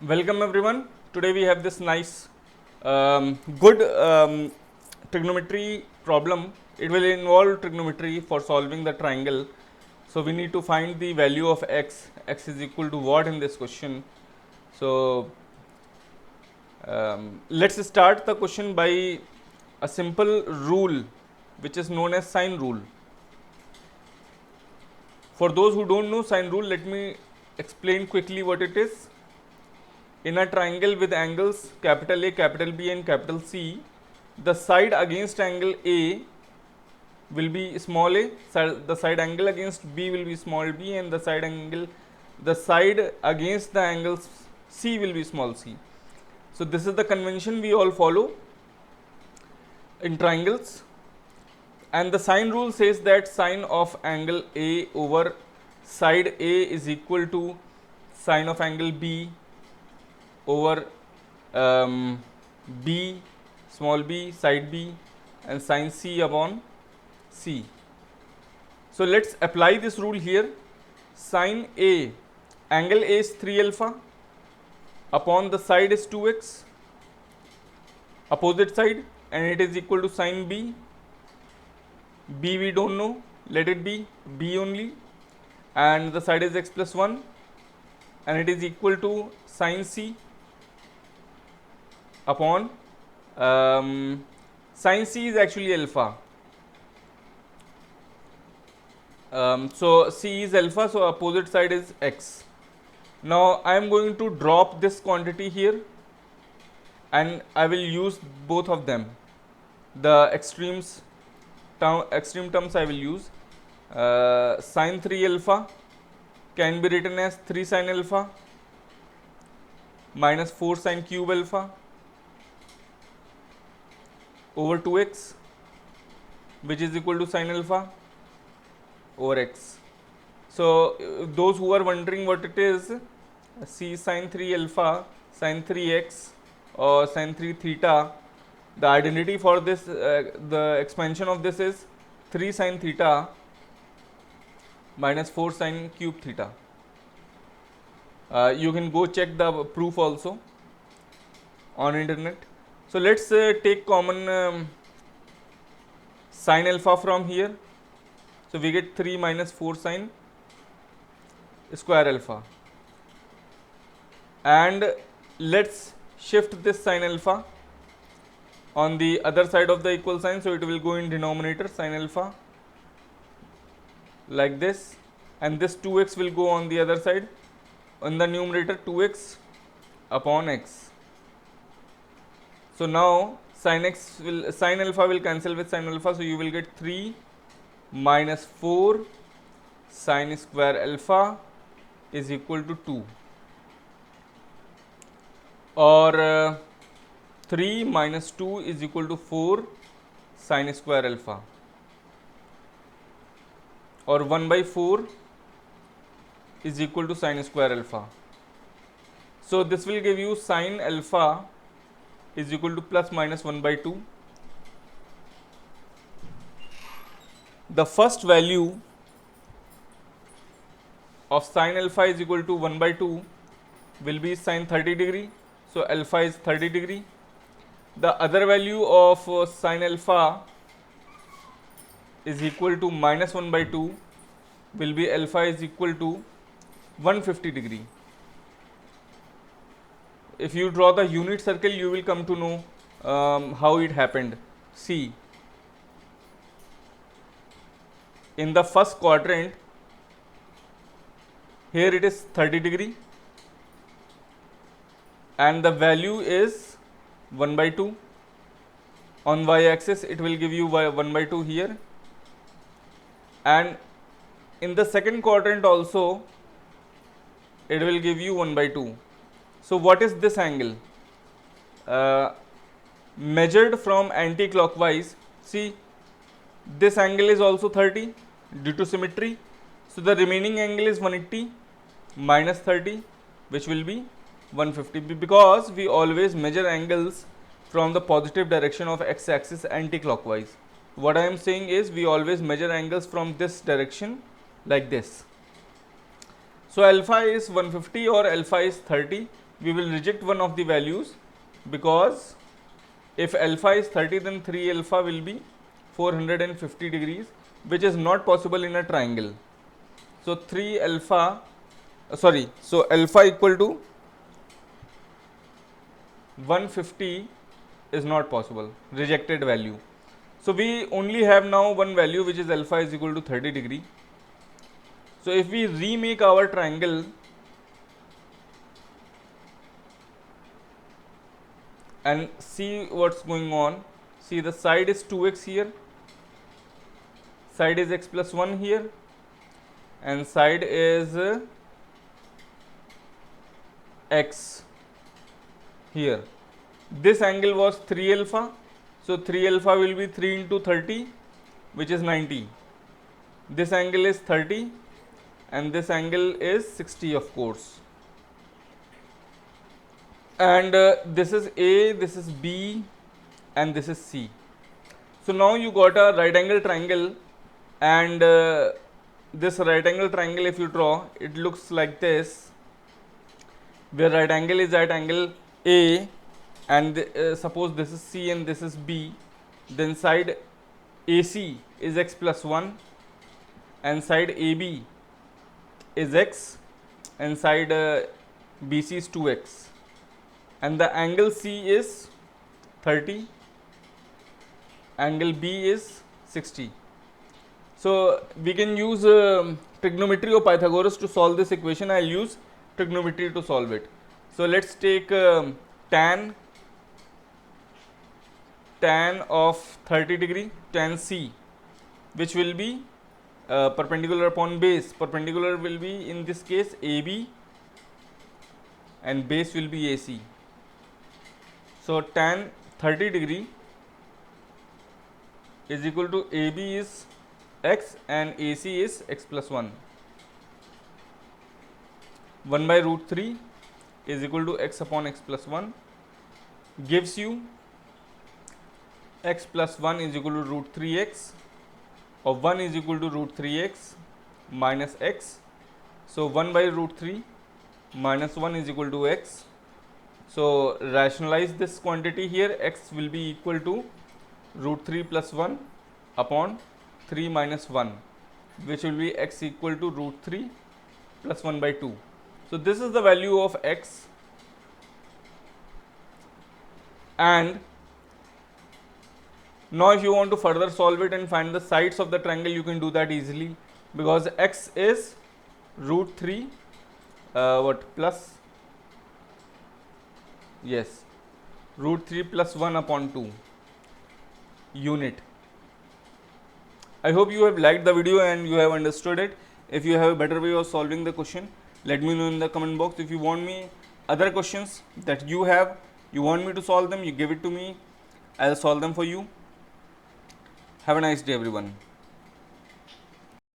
Welcome everyone. Today we have this nice, good trigonometry problem. It will involve trigonometry for solving the triangle. So we need to find the value of x. X is equal to what in this question? So let's start the question by a simple rule which is known as sine rule. For those who don't know sine rule, let me explain quickly what it is. In a triangle with angles capital A, capital B and capital C, the side against angle A will be small a, the side angle against B will be small b, and the side against the angle C will be small c. So this is the convention we all follow in triangles, and the sine rule says that sine of angle A over side A is equal to sine of angle B over B, small b, side B, and sine C upon C. So let's apply this rule here. Sine A, angle A is 3 alpha, upon the side is 2x, opposite side, and it is equal to sine B. B we don't know, let it be B only, and the side is x plus 1, and it is equal to sine C upon sine C is actually alpha. So C is alpha, so opposite side is x. Now I am going to drop this quantity here, and I will use both of them. The extreme terms I will use. Sine 3 alpha can be written as 3 sine alpha minus 4 sine cube alpha over 2x, which is equal to sine alpha over x. So those who are wondering what it is, C sine 3 alpha, sine 3x or sine 3 theta, the identity for this, the expansion of this is 3 sine theta minus 4 sine cube theta. You can go check the proof also on internet. So let's take common sine alpha from here. So we get 3 minus 4 sine square alpha, and let's shift this sine alpha on the other side of the equal sign, so it will go in denominator sine alpha like this, and this 2x will go on the other side, on the numerator 2x upon x. So now sine alpha will cancel with sine alpha, so you will get 3 minus 4 sine square alpha is equal to 2, or 3 minus 2 is equal to 4 sine square alpha, or 1 by 4 is equal to sine square alpha. So this will give you sine alpha is equal to plus minus 1 by 2. The first value of sine alpha is equal to 1 by 2 will be sine 30 degree. So alpha is 30 degree. The other value of sine alpha is equal to minus 1 by 2 will be alpha is equal to 150 degree. If you draw the unit circle, you will come to know how it happened. See, in the first quadrant, here it is 30 degree, and the value is 1 by 2. On y axis it will give you 1 by 2 here, and in the second quadrant also it will give you 1 by 2. So what is this angle? Measured from anti-clockwise, see, this angle is also 30 due to symmetry. So the remaining angle is 180 minus 30, which will be 150, because we always measure angles from the positive direction of x-axis anti-clockwise. What I am saying is we always measure angles from this direction like this. So alpha is 150 or alpha is 30, we will reject one of the values, because if alpha is 30, then 3 alpha will be 450 degrees, which is not possible in a triangle. So 3 alpha, so alpha equal to 150 is not possible, rejected value. So we only have now one value, which is alpha is equal to 30 degree. So if we remake our triangle and see what's going on, see the side is 2x here, side is x plus 1 here, and side is x here. This angle was 3 alpha, so 3 alpha will be 3 into 30, which is 90. This angle is 30 and this angle is 60, of course. And this is A, this is B, and this is C. So now you got a right angle triangle, and this right angle triangle, if you draw, it looks like this, where right angle is at angle A, and suppose this is C and this is B, then side AC is x plus 1 and side AB is x and side BC is 2x, and the angle C is 30, angle B is 60. So we can use trigonometry of Pythagoras to solve this equation. I will use trigonometry to solve it. So let's take tan of 30 degree, tan C, which will be perpendicular upon base. Perpendicular will be in this case AB and base will be AC. So tan 30 degree is equal to AB is x and AC is x plus 1. 1 by root 3 is equal to x upon x plus 1 gives you x plus 1 is equal to root 3x, or 1 is equal to root 3x minus x. So 1 by root 3 minus 1 is equal to x. So rationalize this quantity here, x will be equal to root 3 plus 1 upon 3 minus 1, which will be x equal to root 3 plus 1 by 2. So this is the value of x, and now if you want to further solve it and find the sides of the triangle, you can do that easily, because x is root 3 root 3 plus 1 upon 2 unit. I hope you have liked the video and you have understood it. If you have a better way of solving the question, let me know in the comment box. If you want me other questions that you have, you want me to solve them, you give it to me, I'll solve them for you. Have a nice day, everyone.